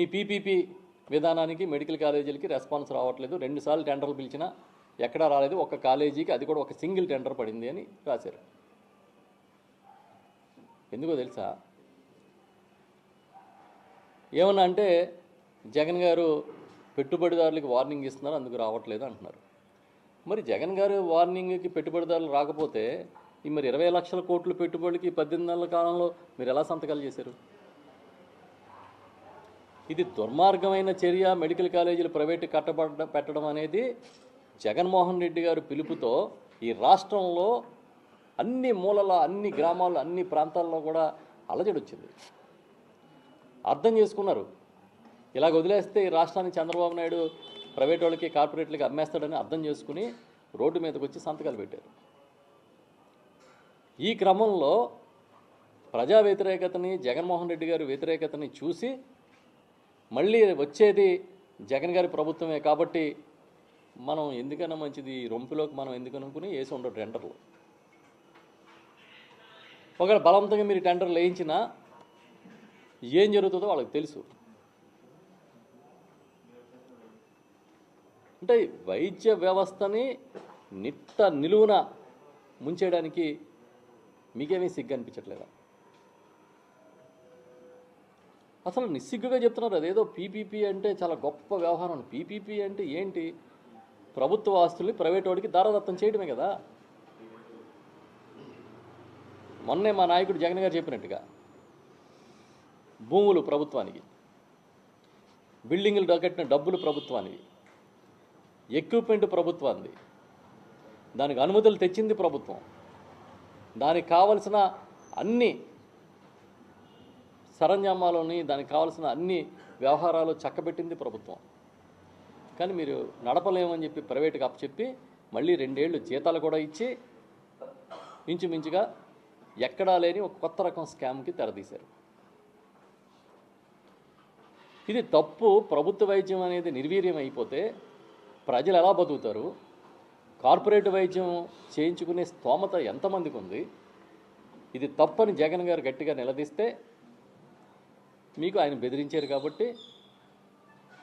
మీ PPP విధానానికి medical కాలేజీలకి response రావట్లేదు, 2 సార్లు టెండర్లు పిలిచినా ఎక్కడా రాలేదు, ఒక కాలేజీకి అది కూడా ఒక సింగిల్ టెండర్ పడింది అని రాశారు. ఎందుకో తెలుసా? ఏమన్నా అంటే జగన్ గారు పెట్టుబడిదారులకి వార్నింగ్ ఇస్తున్నారు, అందుకు రావట్లేదు అంటున్నారు. మరి జగన్ గారు వార్నింగ్కి పెట్టుబడిదారులు రాకపోతే మరి 20 లక్షల కోట్ల పెట్టుబడికి 18 నెలల కాలంలో మీరు ఎలా సంతకాలు చేశారు? ఇది దుర్మార్గమైన చర్య. మెడికల్ కాలేజీలు ప్రైవేటు పెట్టడం అనేది జగన్మోహన్ రెడ్డి గారు పిలుపుతో ఈ రాష్ట్రంలో అన్ని మూలల, అన్ని గ్రామాల్లో, అన్ని ప్రాంతాల్లో కూడా అలజడి వచ్చింది. అర్థం చేసుకున్నారు, ఇలాగ వదిలేస్తే ఈ రాష్ట్రాన్ని చంద్రబాబు నాయుడు ప్రైవేట్ వాళ్ళకి, కార్పొరేట్లకి అమ్మేస్తాడని అర్థం చేసుకుని రోడ్డు మీదకి వచ్చి సంతకాలు పెట్టారు. ఈ క్రమంలో ప్రజా వ్యతిరేకతని, జగన్మోహన్ రెడ్డి గారి వ్యతిరేకతని చూసి మళ్ళీ వచ్చేది జగన్ గారి ప్రభుత్వమే కాబట్టి మనం ఎందుకన్నా మంచిది రొంపులోకి మనం ఎందుకు అనుకుని వేసి ఉండరు టెండర్లు. ఒకవేళ బలవంతంగా మీరు టెండర్లు వేయించినా ఏం జరుగుతుందో వాళ్ళకి తెలుసు. అంటే వైద్య వ్యవస్థని నిలువున ముంచేయడానికి మీకేమీ సిగ్గు అనిపించట్లేదా? అసలు నిస్సిగ్గుగా చెప్తున్నారు. అదేదో పీపీపీ అంటే చాలా గొప్ప వ్యవహారం. పీపీపీ అంటే ఏంటి? ప్రభుత్వ ఆస్తుల్ని ప్రైవేట్ వాడికి దారదత్తం చేయడమే కదా. మొన్నే మా నాయకుడు జగన్ గారు చెప్పినట్టుగా భూములు ప్రభుత్వానికి, బిల్డింగులు కట్టిన డబ్బులు ప్రభుత్వానికి, ఎక్విప్మెంట్ ప్రభుత్వానికి, దానికి అనుమతులు తెచ్చింది ప్రభుత్వం, దానికి కావలసిన అన్ని సరంజామాలోని దానికి కావాల్సిన అన్ని వ్యవహారాలు చక్కబెట్టింది ప్రభుత్వం. కానీ మీరు నడపలేమని చెప్పి ప్రైవేట్గా అప్పచెప్పి మళ్ళీ 2 ఏళ్ళు జీతాలు కూడా ఇచ్చి ఇంచుమించుగా ఎక్కడా లేని ఒక కొత్త రకం స్కామ్కి తెరదీశారు. ఇది తప్పు. ప్రభుత్వ వైద్యం అనేది నిర్వీర్యం అయిపోతే ప్రజలు ఎలా బతుకుతారు? కార్పొరేట్ వైద్యం చేయించుకునే స్తోమత ఎంతమందికి ఉంది? ఇది తప్పని జగన్ గారు గట్టిగా నిలదీస్తే మీకు ఆయన బెదిరించారు కాబట్టి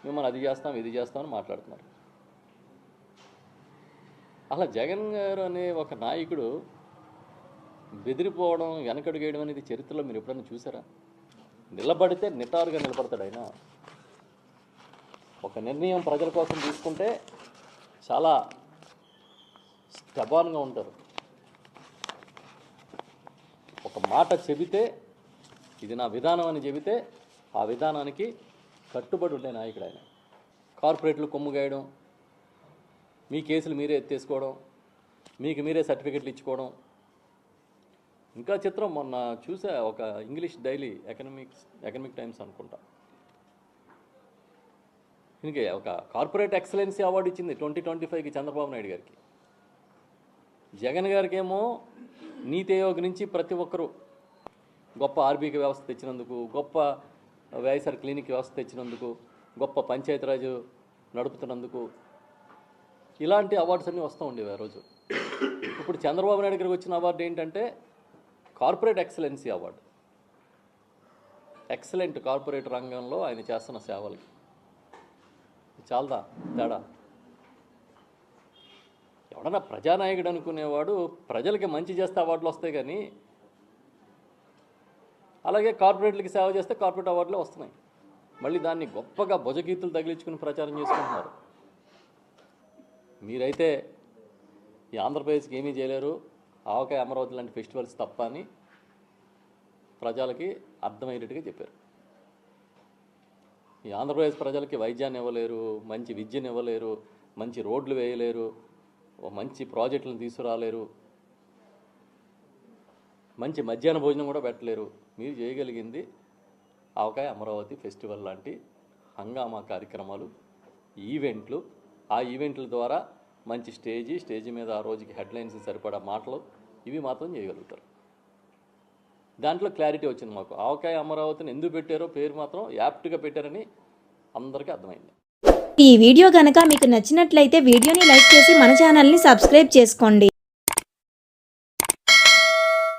మిమ్మల్ని అది చేస్తాం ఇది చేస్తామని మాట్లాడుతున్నారు. అలా జగన్ గారు అనే ఒక నాయకుడు బెదిరిపోవడం, వెనకడుగేయడం అనేది చరిత్రలో మీరు ఎప్పుడైనా చూసారా? నిలబడితే నిటారుగా నిలబడతాడు ఆయన. ఒక నిర్ణయం ప్రజల కోసం తీసుకుంటే చాలా స్టబాన్గా ఉంటారు. ఒక మాట చెబితే ఇది నా విధానం అని చెబితే ఆ విధానానికి కట్టుబడి ఉండే నాయకుడు ఆయన. కార్పొరేట్లు కొమ్ముగాయడం, మీ కేసులు మీరే ఎత్తేసుకోవడం, మీకు మీరే సర్టిఫికెట్లు ఇచ్చుకోవడం. ఇంకా చిత్రం, మొన్న చూసా ఒక ఇంగ్లీష్ డైలీ ఎకనమిక్ టైమ్స్ అనుకుంటా, దీనికి ఒక కార్పొరేట్ ఎక్సలెన్సీ అవార్డు ఇచ్చింది 2025కి చంద్రబాబు నాయుడు గారికి. జగన్ గారికి ఏమో నీతి ఆయోగ్ నుంచి ప్రతి ఒక్కరూ గొప్ప ఆర్బీకి వ్యవస్థ తెచ్చినందుకు, గొప్ప వైఎస్ఆర్ క్లినిక్ వ్యవస్థ తెచ్చినందుకు, గొప్ప పంచాయతీరాజు నడుపుతున్నందుకు ఇలాంటి అవార్డ్స్ అన్నీ వస్తూ ఉండేవి ఆ రోజు. ఇప్పుడు చంద్రబాబు నాయుడు గారికి వచ్చిన అవార్డు ఏంటంటే corporate excellency award. Excellent corporate రంగంలో ఆయన చేస్తున్న సేవలకి. చాలదా తేడా? ఎవడన్నా ప్రజానాయకుడు అనుకునేవాడు ప్రజలకి మంచి చేస్తే అవార్డులు వస్తాయి, కానీ అలాగే కార్పొరేట్లకి సేవ చేస్తే కార్పొరేట్ అవార్డులు వస్తున్నాయి. మళ్ళీ దాన్ని గొప్పగా భుజగీతులు తగిలించుకుని ప్రచారం చేసుకుంటున్నారు. మీరైతే ఈ ఆంధ్రప్రదేశ్కి ఏమీ చేయలేరు, ఆవకాయ అమరావతి లాంటి ఫెస్టివల్స్ తప్ప అని ప్రజలకి అర్థమయ్యేట్టుగా చెప్పారు. ఈ ఆంధ్రప్రదేశ్ ప్రజలకి వైద్యాన్ని ఇవ్వలేరు, మంచి విద్యను ఇవ్వలేరు, మంచి రోడ్లు వేయలేరు, మంచి ప్రాజెక్టులను తీసుకురాలేరు, మంచి మధ్యాహ్న భోజనం కూడా పెట్టలేరు. మీరు చేయగలిగింది ఆవకాయ అమరావతి ఫెస్టివల్ లాంటి హంగామా కార్యక్రమాలు, ఈవెంట్లు. ఆ ఈవెంట్ల ద్వారా మంచి స్టేజీ మీద ఆ రోజుకి హెడ్లైన్స్ సరిపడా మాటలు ఇవి మాత్రం చేయగలుగుతారు. దాంట్లో క్లారిటీ వచ్చింది మాకు. ఆవకాయ అమరావతిని ఎందుకు పెట్టారో పేరు మాత్రం యాప్ట్గా పెట్టారని అందరికీ అర్థమైంది. ఈ వీడియో కనుక మీకు నచ్చినట్లయితే వీడియోని లైక్ చేసి మన ఛానల్ని సబ్స్క్రైబ్ చేసుకోండి.